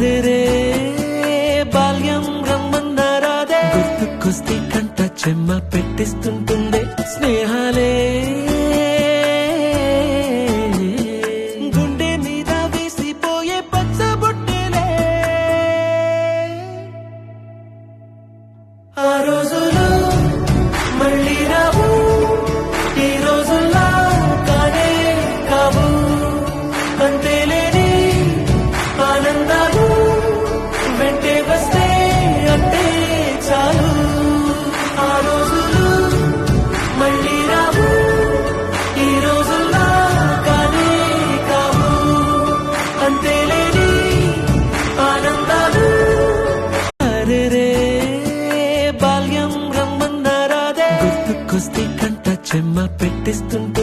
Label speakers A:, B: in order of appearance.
A: అరెరే బాల్యం రమ్మన్నారాదే, గుర్తుకొస్తే కంట చెమ్మ పెట్టిస్తుంటుందే స్నేహాలే. గుండె మీద వేసిపోయే పచ్చబొట్టెలే, ఆ రోజులు మళ్ళీ రావు, ఈ రోజుల్లా కానే కావు. అంతేలేని ఆనందాలు వెంటే వస్తే అంటే చాలు. ఆ రోజులు మళ్ళీ రావు, ఈ రోజుల్లా కానే కావు. అంతేలేని ఆనందాలు. అరెరే బాల్యం రమ్మన్నారాదే, గుర్తుకొస్తే కంట చెమ్మ పెట్టిస్తుంటే